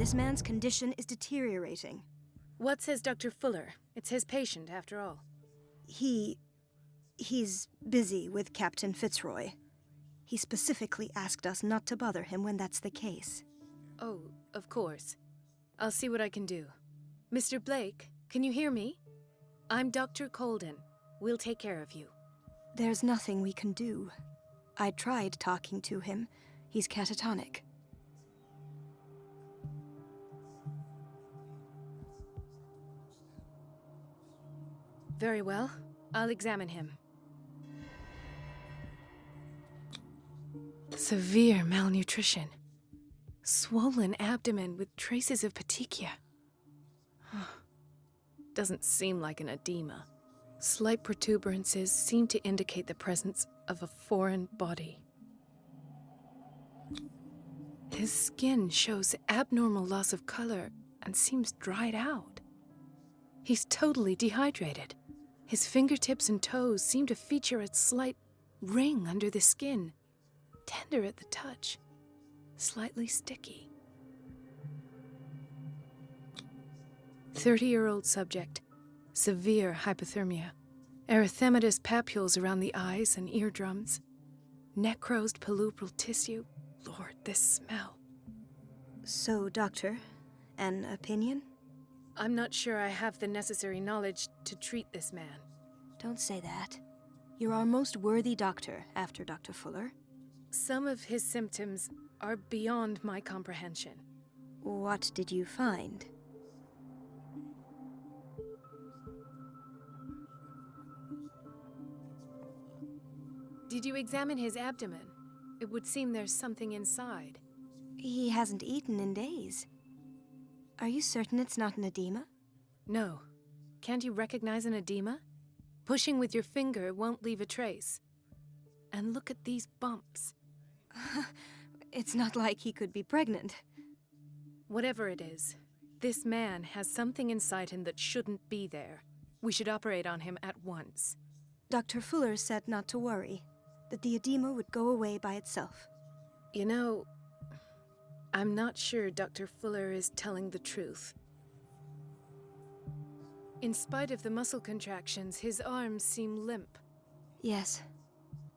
This man's condition is deteriorating. What says Dr. Fuller? It's his patient, after all. He's busy with Captain Fitzroy. He specifically asked us not to bother him when that's the case. Oh, of course. I'll see what I can do. Mr. Blake, can you hear me? I'm Dr. Colden. We'll take care of you. There's nothing we can do. I tried talking to him. He's catatonic. Very well. I'll examine him. Severe malnutrition. Swollen abdomen with traces of petechia. Doesn't seem like an edema. Slight protuberances seem to indicate the presence of a foreign body. His skin shows abnormal loss of color and seems dried out. He's totally dehydrated. His fingertips and toes seem to feature a slight ring under the skin, tender at the touch, slightly sticky. 30-year-old subject, severe hypothermia, erythematous papules around the eyes and eardrums, necrosed palpebral tissue. Lord, this smell. So, Doctor, an opinion? I'm not sure I have the necessary knowledge to treat this man. Don't say that. You're our most worthy doctor after Dr. Fuller. Some of his symptoms are beyond my comprehension. What did you find? Did you examine his abdomen? It would seem there's something inside. He hasn't eaten in days. Are you certain it's not an edema? No. Can't you recognize an edema? Pushing with your finger won't leave a trace. And look at these bumps. It's not like he could be pregnant. Whatever it is, this man has something inside him that shouldn't be there. We should operate on him at once. Dr. Fuller said not to worry, that the edema would go away by itself. You know, I'm not sure Dr. Fuller is telling the truth. In spite of the muscle contractions, his arms seem limp. Yes.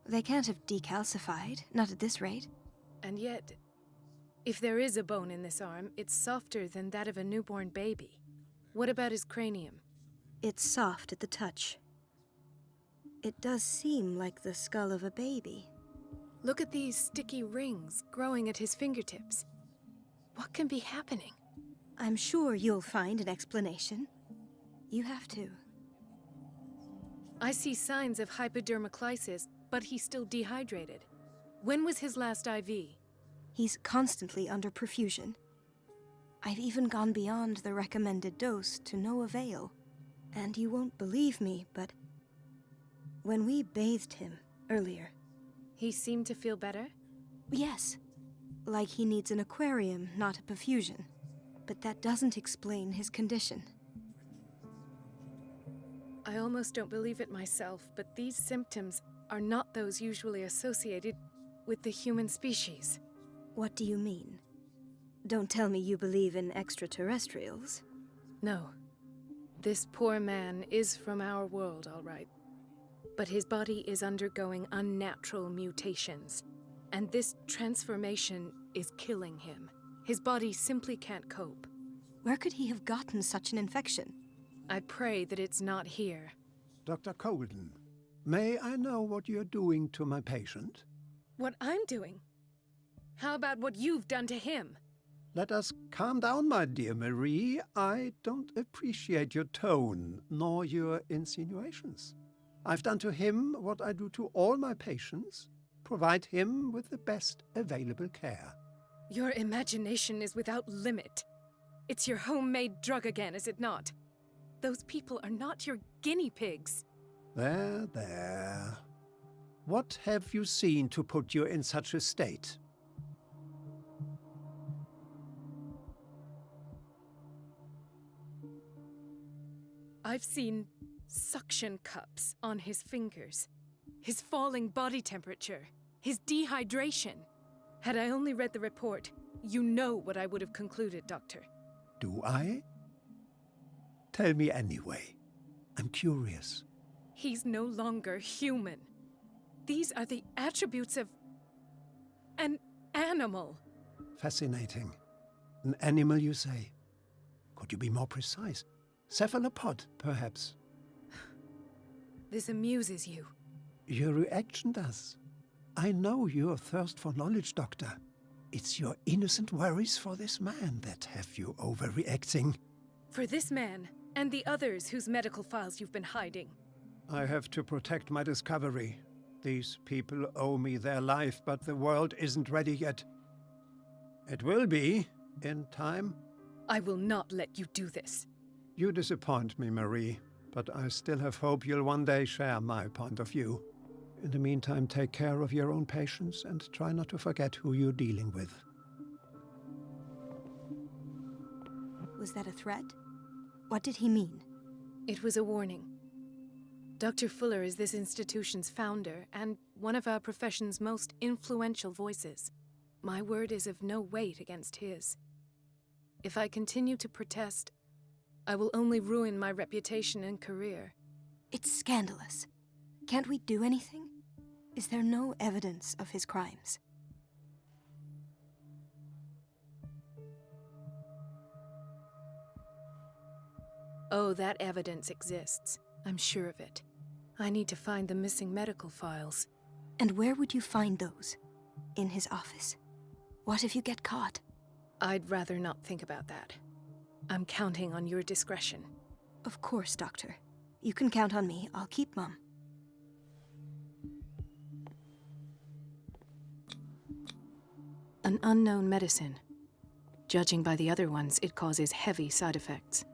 They can't have decalcified, not at this rate. And yet, if there is a bone in this arm, it's softer than that of a newborn baby. What about his cranium? It's soft at the touch. It does seem like the skull of a baby. Look at these sticky rings growing at his fingertips. What can be happening? I'm sure you'll find an explanation. You have to. I see signs of hypodermoclysis, but he's still dehydrated. When was his last IV? He's constantly under perfusion. I've even gone beyond the recommended dose to no avail. And you won't believe me, but when we bathed him earlier... He seemed to feel better? Yes. Like he needs an aquarium, not a perfusion. But that doesn't explain his condition. I almost don't believe it myself, but these symptoms are not those usually associated with the human species. What do you mean? Don't tell me you believe in extraterrestrials. No. This poor man is from our world, all right. But his body is undergoing unnatural mutations, and this transformation is killing him. His body simply can't cope. Where could he have gotten such an infection? I pray that it's not here. Dr. Colden, may I know what you're doing to my patient? What I'm doing? How about what you've done to him? Let us calm down, my dear Marie. I don't appreciate your tone, nor your insinuations. I've done to him what I do to all my patients, provide him with the best available care. Your imagination is without limit. It's your homemade drug again, is it not? Those people are not your guinea pigs. There, there. What have you seen to put you in such a state? I've seen suction cups on his fingers, his falling body temperature, his dehydration. Had I only read the report, You know what I would have concluded, Doctor. Do I? Tell me anyway. I'm curious. He's no longer human. These are the attributes of an animal. Fascinating. An animal, you say? Could you be more precise? Cephalopod, perhaps? This amuses you. Your reaction does. I know your thirst for knowledge, Doctor. It's your innocent worries for this man that have you overreacting. For this man, and the others whose medical files you've been hiding. I have to protect my discovery. These people owe me their life, but the world isn't ready yet. It will be, in time. I will not let you do this. You disappoint me, Marie, but I still have hope you'll one day share my point of view. In the meantime, take care of your own patients and try not to forget who you're dealing with. Was that a threat? What did he mean? It was a warning. Dr. Fuller is this institution's founder and one of our profession's most influential voices. My word is of no weight against his. If I continue to protest, I will only ruin my reputation and career. It's scandalous. Can't we do anything? Is there no evidence of his crimes? Oh, that evidence exists. I'm sure of it. I need to find the missing medical files. And where would you find those? In his office? What if you get caught? I'd rather not think about that. I'm counting on your discretion. Of course, Doctor. You can count on me. I'll keep Mum. An unknown medicine. Judging by the other ones, it causes heavy side effects.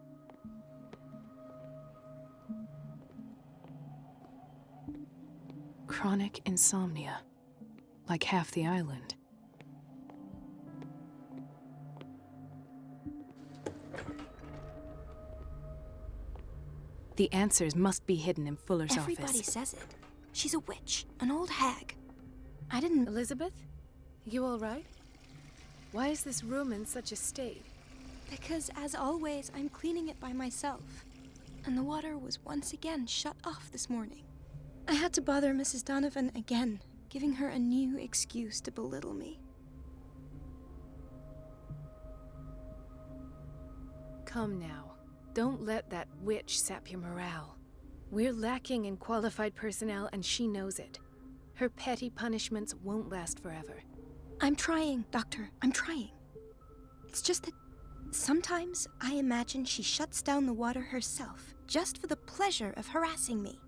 Chronic insomnia. Like half the island. The answers must be hidden in Fuller's office. Everybody says it. She's a witch, an old hag. I didn't... Elizabeth? You all right? Why is this room in such a state? Because, as always, I'm cleaning it by myself. And the water was once again shut off this morning. I had to bother Mrs. Donovan again, giving her a new excuse to belittle me. Come now. Don't let that witch sap your morale. We're lacking in qualified personnel, and she knows it. Her petty punishments won't last forever. I'm trying, Doctor. I'm trying. It's just that sometimes I imagine she shuts down the water herself, just for the pleasure of harassing me.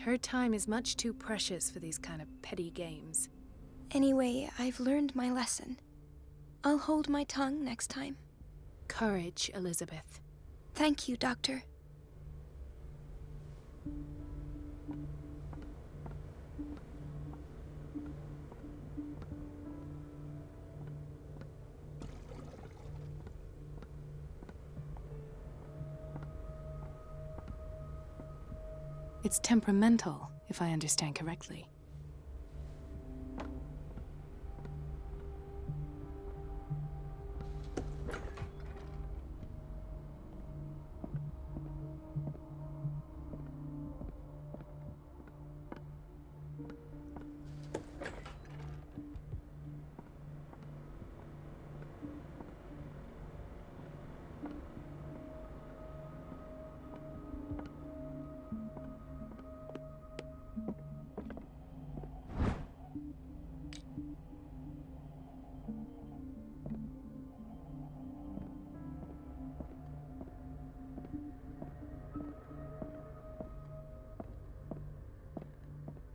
Her time is much too precious for these kind of petty games. Anyway, I've learned my lesson. I'll hold my tongue next time. Courage, Elizabeth. Thank you, Doctor. It's temperamental, if I understand correctly.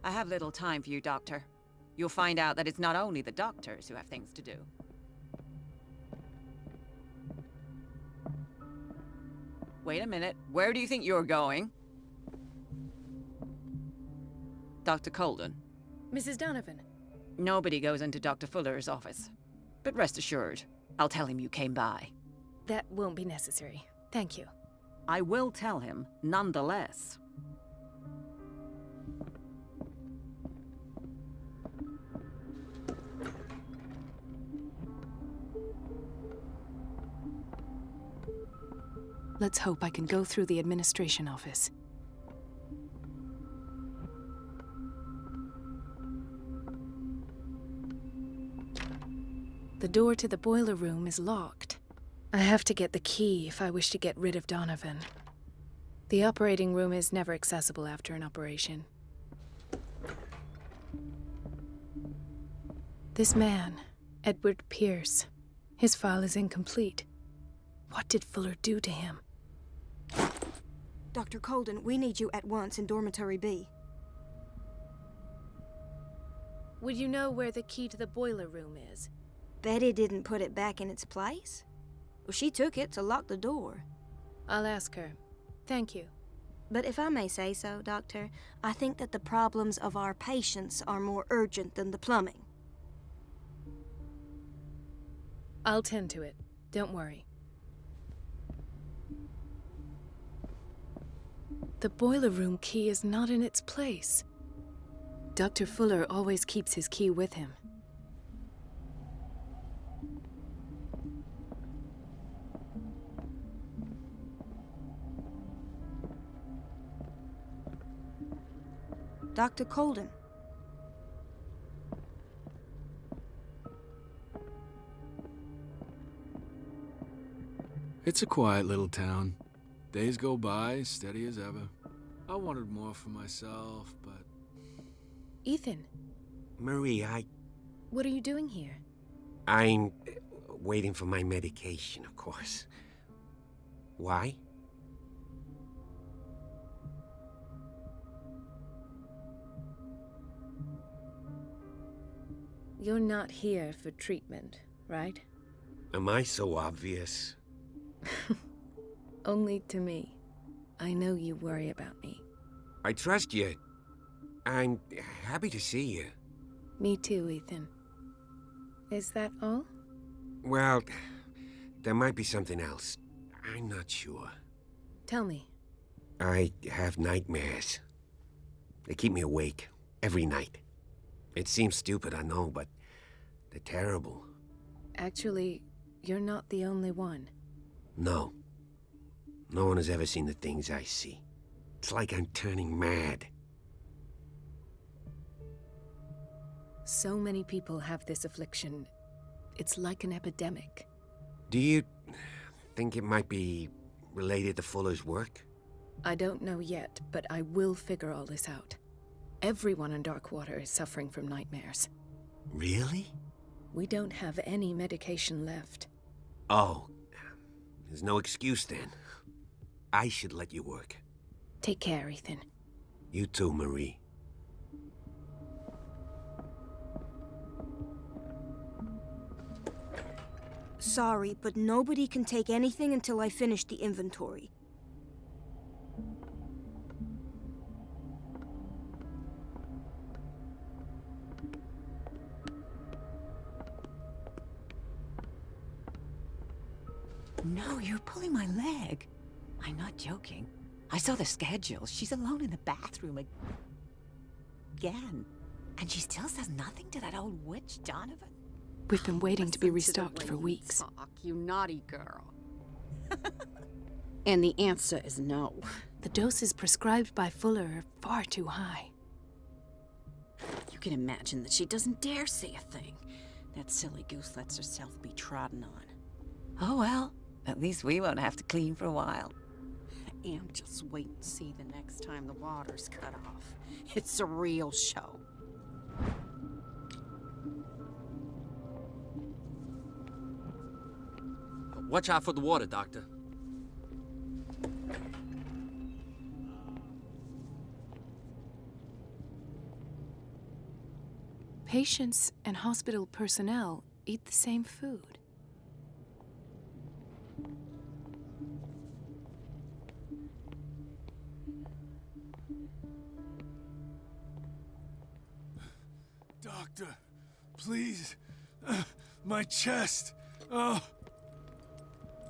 I have little time for you, Doctor. You'll find out that it's not only the doctors who have things to do. Wait a minute. Where do you think you're going? Dr. Colden. Mrs. Donovan. Nobody goes into Dr. Fuller's office. But rest assured, I'll tell him you came by. That won't be necessary. Thank you. I will tell him, nonetheless. Let's hope I can go through the administration office. The door to the boiler room is locked. I have to get the key if I wish to get rid of Donovan. The operating room is never accessible after an operation. This man, Edward Pierce, his file is incomplete. What did Fuller do to him? Dr. Colden, we need you at once in Dormitory B. Would you know where the key to the boiler room is? Betty didn't put it back in its place. Well, she took it to lock the door. I'll ask her. Thank you. But if I may say so, Doctor, I think that the problems of our patients are more urgent than the plumbing. I'll tend to it. Don't worry. The boiler room key is not in its place. Dr. Fuller always keeps his key with him. Dr. Colden. It's a quiet little town. Days go by, steady as ever. I wanted more for myself, but... Ethan, Marie, what are you doing here? I'm waiting for my medication, of course. Why? You're not here for treatment, right? Am I so obvious? Only to me. I know you worry about me. I trust you. I'm happy to see you. Me too, Ethan. Is that all? Well, there might be something else. I'm not sure. Tell me. I have nightmares. They keep me awake every night. It seems stupid, I know, but they're terrible. Actually, you're not the only one. No. No one has ever seen the things I see. It's like I'm turning mad. So many people have this affliction. It's like an epidemic. Do you think it might be related to Fuller's work? I don't know yet, but I will figure all this out. Everyone in Darkwater is suffering from nightmares. Really? We don't have any medication left. Oh, there's no excuse then. I should let you work. Take care, Ethan. You too, Marie. Sorry, but nobody can take anything until I finish the inventory. No, you're pulling my leg. I'm not joking. I saw the schedule. She's alone in the bathroom again. And she still says nothing to that old witch, Donovan? We've been waiting to be restocked for weeks. Talk, you naughty girl. And the answer is no. The doses prescribed by Fuller are far too high. You can imagine that she doesn't dare say a thing. That silly goose lets herself be trodden on. Oh well, at least we won't have to clean for a while. And just wait and see the next time the water's cut off. It's a real show. Watch out for the water, Doctor. Patients and hospital personnel eat the same food. Doctor, please. My chest. Oh.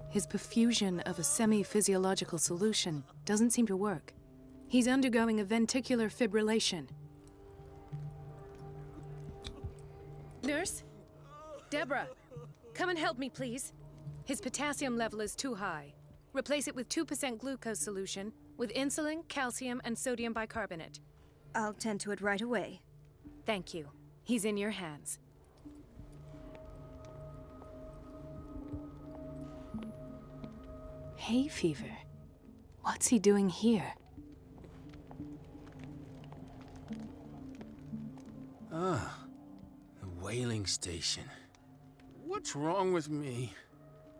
His perfusion of a semi-physiological solution doesn't seem to work. He's undergoing a ventricular fibrillation. Nurse? Deborah, come and help me, please. His potassium level is too high. Replace it with 2% glucose solution with insulin, calcium, and sodium bicarbonate. I'll tend to it right away. Thank you. He's in your hands. Hay fever? What's he doing here? Ah, the whaling station. What's wrong with me?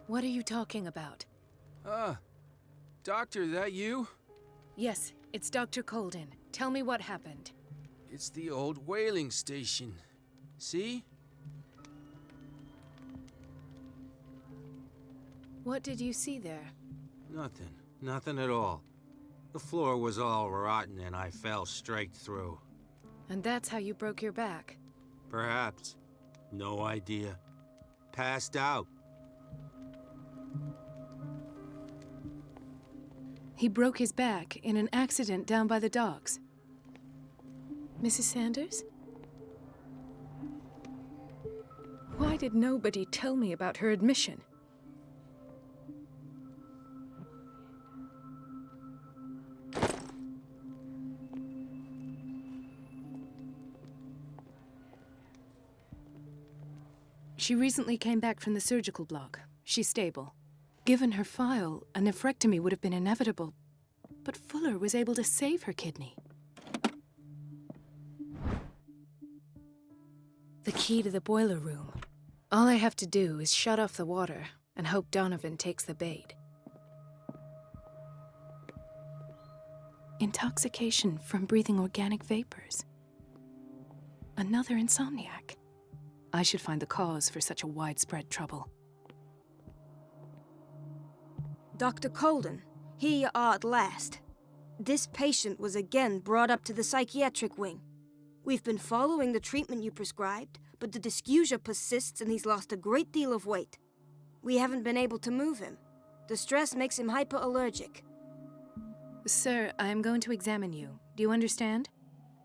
What are you talking about? Doctor, that you? Yes, it's Dr. Colden. Tell me what happened. It's the old whaling station. See? What did you see there? Nothing. Nothing at all. The floor was all rotten and I fell straight through. And that's how you broke your back? Perhaps. No idea. Passed out. He broke his back in an accident down by the docks. Mrs. Sanders? Why did nobody tell me about her admission? She recently came back from the surgical block. She's stable. Given her file, a nephrectomy would have been inevitable, but Fuller was able to save her kidney. The key to the boiler room. All I have to do is shut off the water and hope Donovan takes the bait. Intoxication from breathing organic vapors. Another insomniac. I should find the cause for such a widespread trouble. Dr. Colden, here you are at last. This patient was again brought up to the psychiatric wing. We've been following the treatment you prescribed, but the dysgeusia persists and he's lost a great deal of weight. We haven't been able to move him. The stress makes him hyperallergic. Sir, I am going to examine you. Do you understand?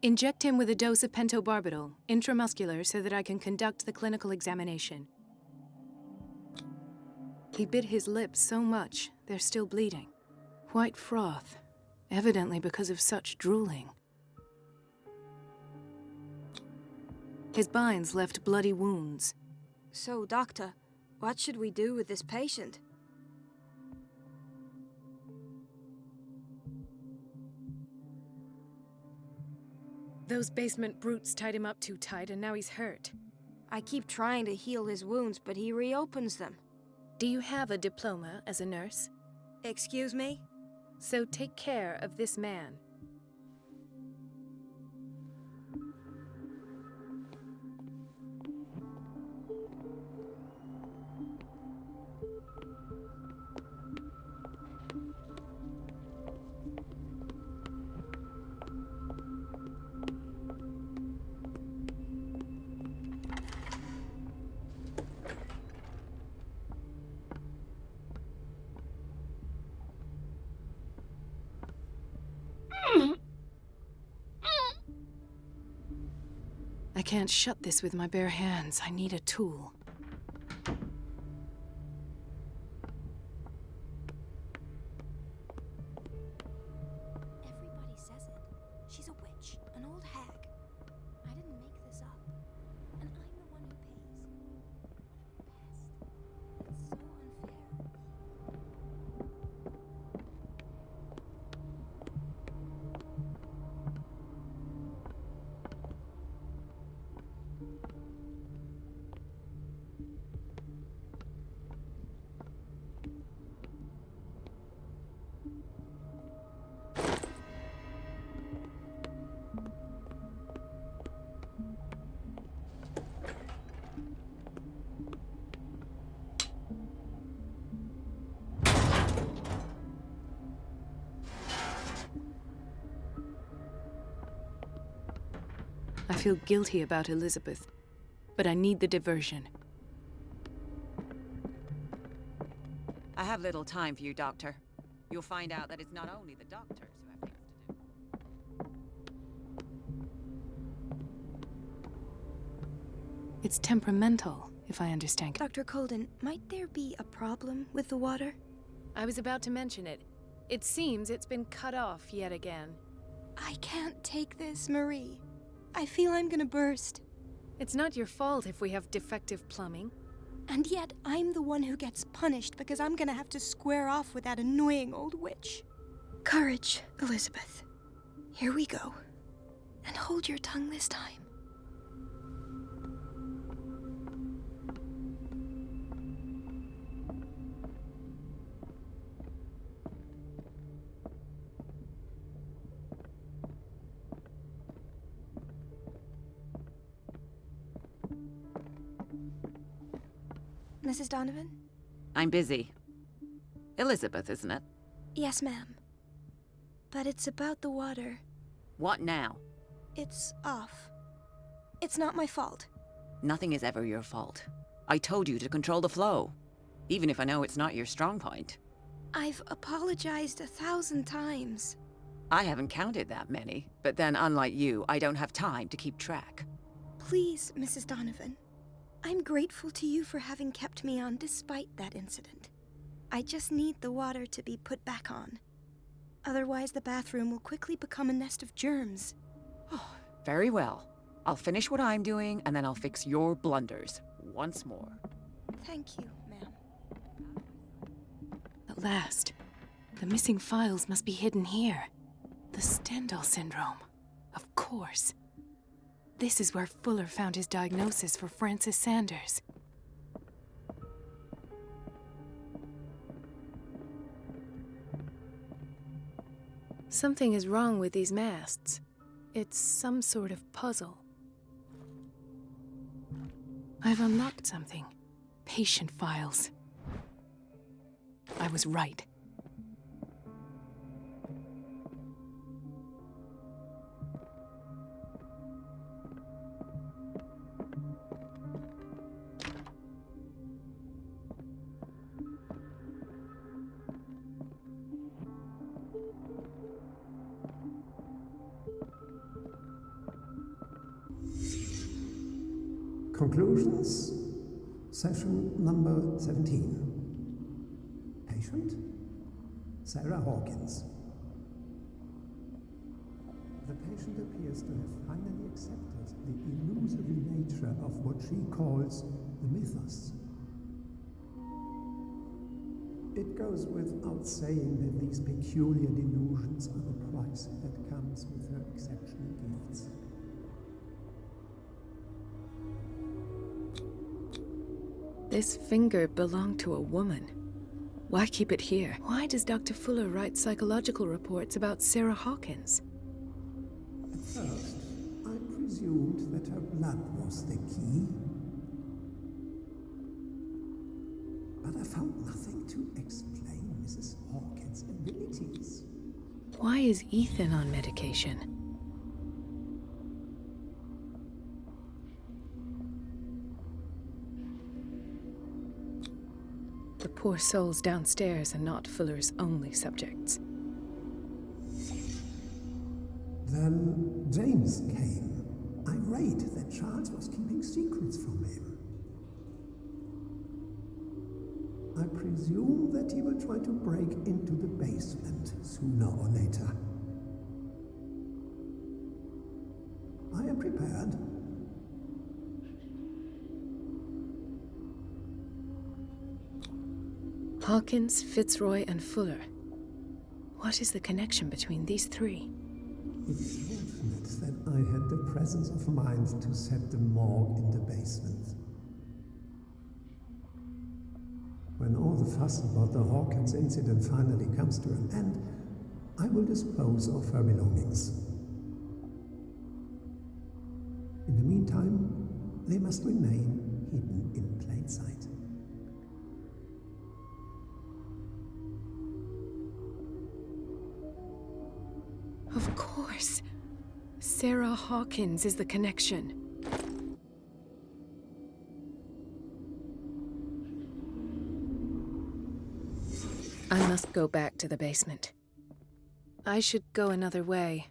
Inject him with a dose of pentobarbital, intramuscular, so that I can conduct the clinical examination. He bit his lips so much, they're still bleeding. White froth, evidently because of such drooling. His binds left bloody wounds. So, Doctor, what should we do with this patient? Those basement brutes tied him up too tight, and now he's hurt. I keep trying to heal his wounds, but he reopens them. Do you have a diploma as a nurse? Excuse me? So take care of this man. I can't shut this with my bare hands. I need a tool. Everybody says it. She's a witch, an old hag. I didn't make this up. And I'm the one who pays. What a pest. It's so unfair. I feel guilty about Elizabeth, but I need the diversion. I have little time for you, Doctor. You'll find out that it's not only the doctors who have things to do. It's temperamental, if I understand. Dr. Colden, might there be a problem with the water? I was about to mention it. It seems it's been cut off yet again. I can't take this, Marie. I feel I'm gonna burst. It's not your fault if we have defective plumbing. And yet, I'm the one who gets punished because I'm gonna have to square off with that annoying old witch. Courage, Elizabeth. Here we go. And hold your tongue this time. Mrs. Donovan? I'm busy. Elizabeth, isn't it? Yes, ma'am. But it's about the water. What now? It's off. It's not my fault. Nothing is ever your fault. I told you to control the flow, even if I know it's not your strong point. I've apologized 1,000 times. I haven't counted that many, but then unlike you, I don't have time to keep track. Please, Mrs. Donovan. I'm grateful to you for having kept me on despite that incident. I just need the water to be put back on. Otherwise, the bathroom will quickly become a nest of germs. Oh, very well. I'll finish what I'm doing, and then I'll fix your blunders once more. Thank you, ma'am. At last. The missing files must be hidden here. The Stendhal syndrome. Of course. This is where Fuller found his diagnosis for Francis Sanders. Something is wrong with these masts. It's some sort of puzzle. I've unlocked something. Patient files. I was right. Conclusions, session number 17. Patient, Sarah Hawkins. The patient appears to have finally accepted the illusory nature of what she calls the mythos. It goes without saying that these peculiar delusions are the price that comes with her exceptional gifts. This finger belonged to a woman. Why keep it here? Why does Dr. Fuller write psychological reports about Sarah Hawkins? At first, I presumed that her blood was the key. But I found nothing to explain Mrs. Hawkins' abilities. Why is Ethan on medication? The poor souls downstairs are not Fuller's only subjects. Then James came, irate that Charles was keeping secrets from him. I presume that he will try to break into the basement sooner or later. I am prepared. Hawkins, Fitzroy, and Fuller. What is the connection between these three? It is fortunate that I had the presence of mind to set the morgue in the basement. When all the fuss about the Hawkins incident finally comes to an end, I will dispose of her belongings. In the meantime, they must remain hidden in plain sight. Of course. Sarah Hawkins is the connection. I must go back to the basement. I should go another way.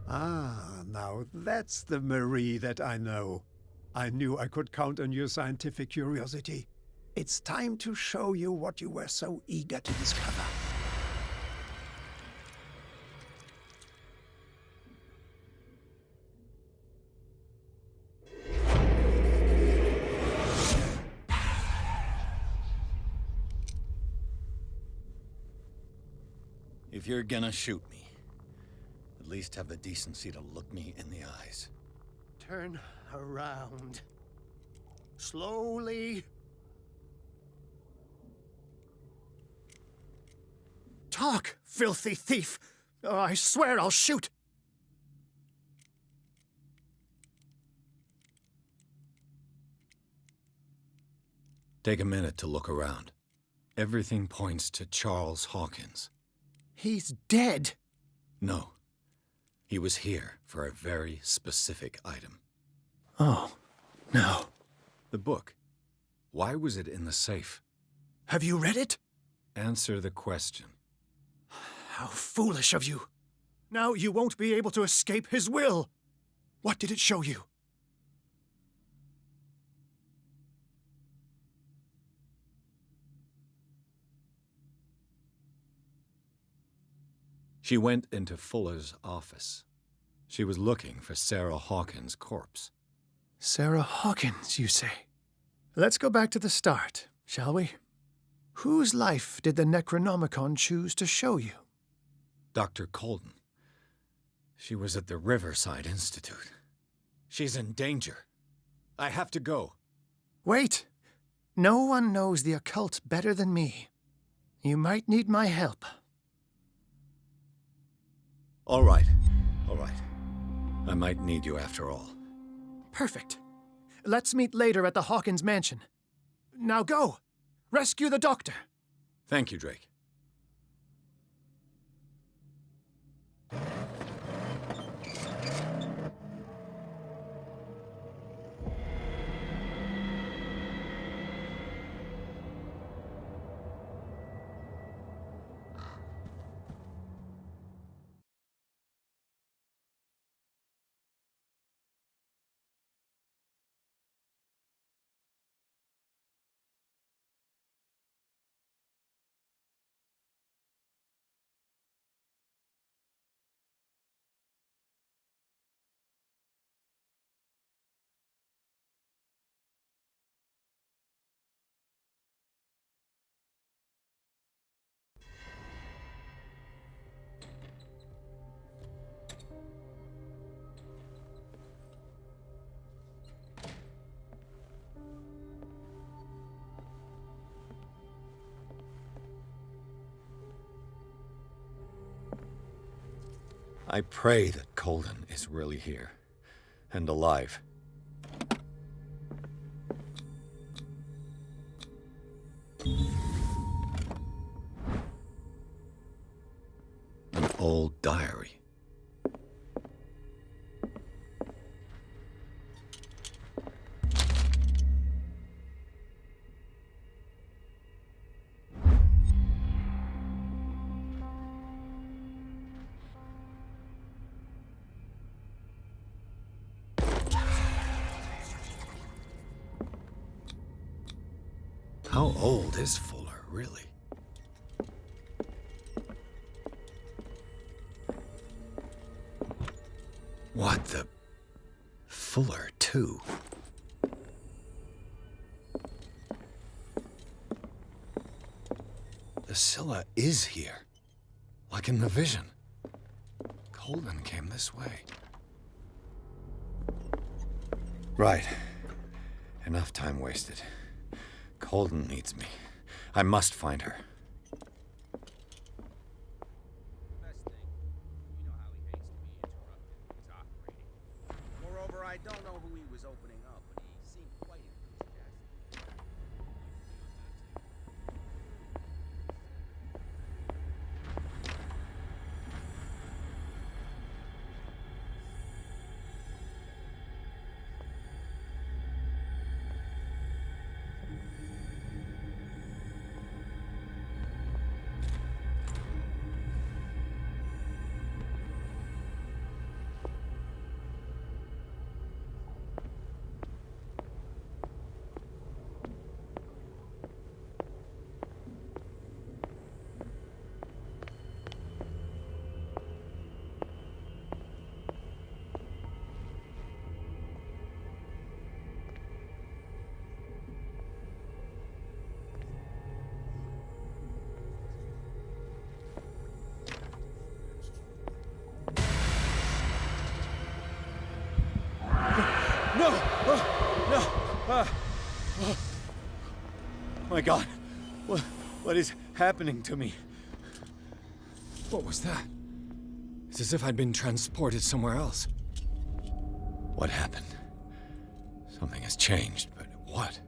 Ah, now that's the Marie that I know. I knew I could count on your scientific curiosity. It's time to show you what you were so eager to discover. If you're gonna shoot me, at least have the decency to look me in the eyes. Turn around. Slowly. Talk, filthy thief! Oh, I swear I'll shoot! Take a minute to look around. Everything points to Charles Hawkins. He's dead! No. He was here for a very specific item. Oh, no. The book. Why was it in the safe? Have you read it? Answer the question. How foolish of you. Now you won't be able to escape his will. What did it show you? She went into Fuller's office. She was looking for Sarah Hawkins' corpse. Sarah Hawkins, you say? Let's go back to the start, shall we? Whose life did the Necronomicon choose to show you? Dr. Colden. She was at the Riverside Institute. She's in danger. I have to go. Wait. No one knows the occult better than me. You might need my help. All right. All right. I might need you after all. Perfect. Let's meet later at the Hawkins mansion. Now go! Rescue the doctor! Thank you, Drake. I pray that Colden is really here, and alive. An old diary. How old is Fuller, really? What the... Fuller, too? The Scylla is here. Like in the vision. Colden came this way. Right. Enough time wasted. Colden needs me. I must find her. Moreover, I don't know who he was opening up, but he seemed quite enthusiastic. My God, what is happening to me? What was that? It's as if I'd been transported somewhere else. What happened? Something has changed, but what?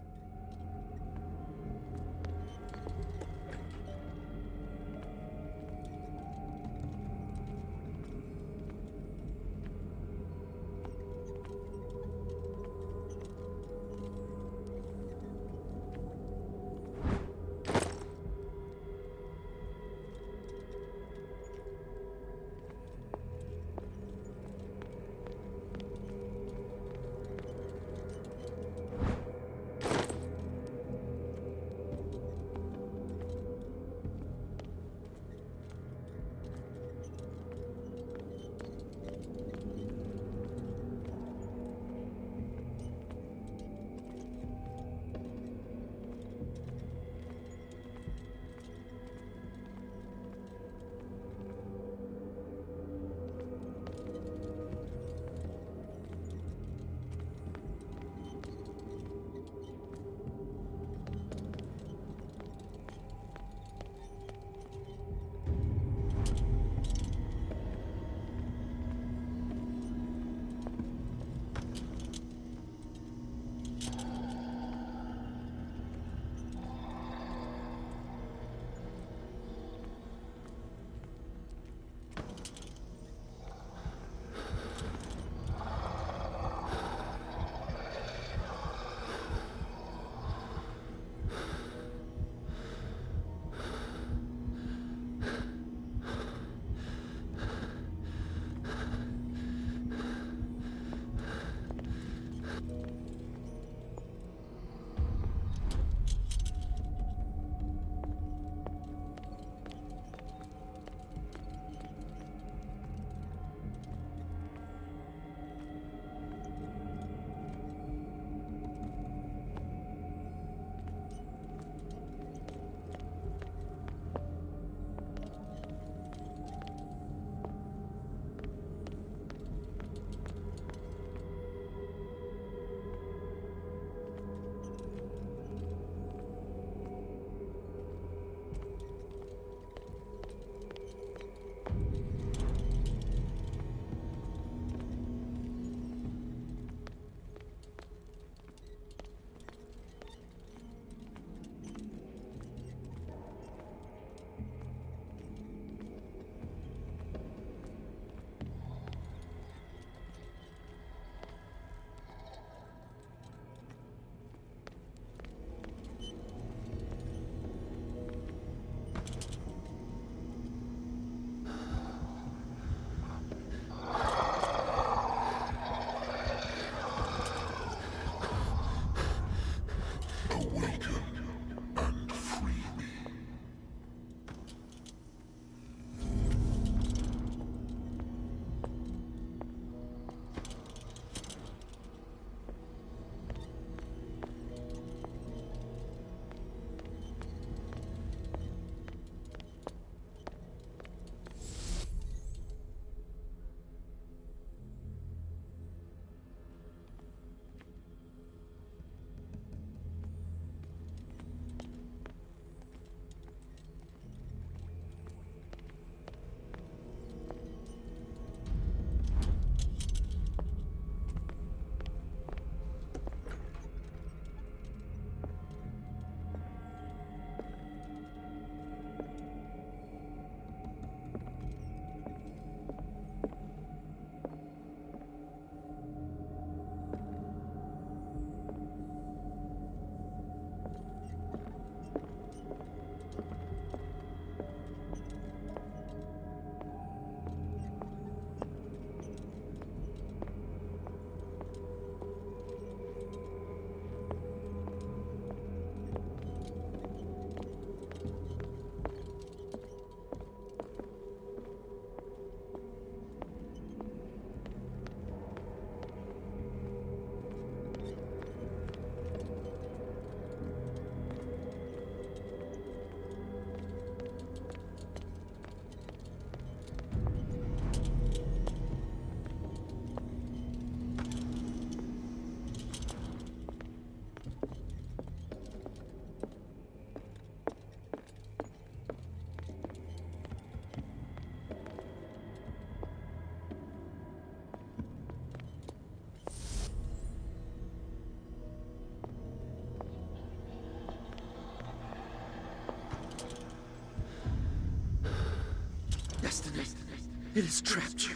It has trapped you.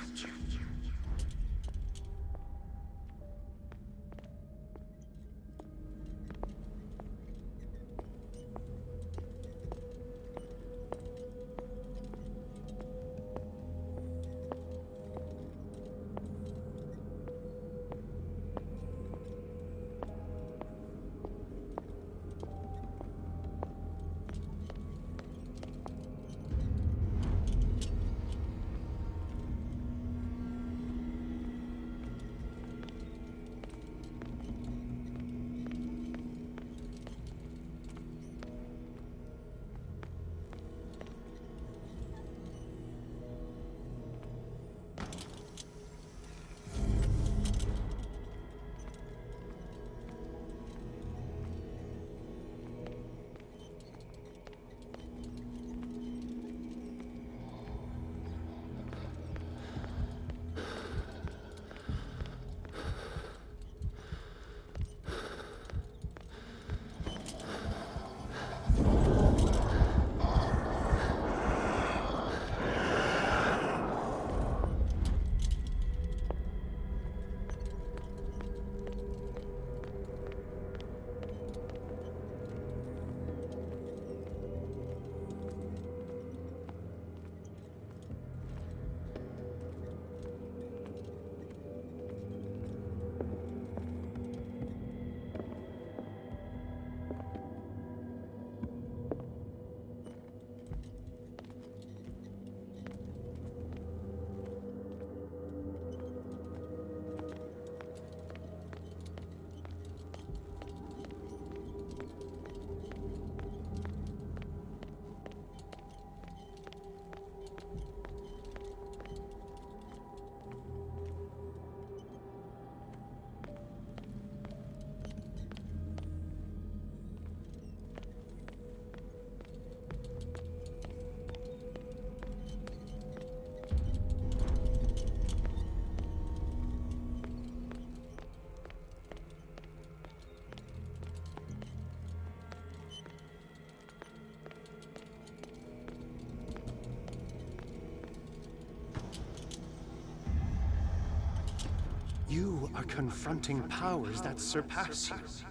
You are confronting powers that surpass you.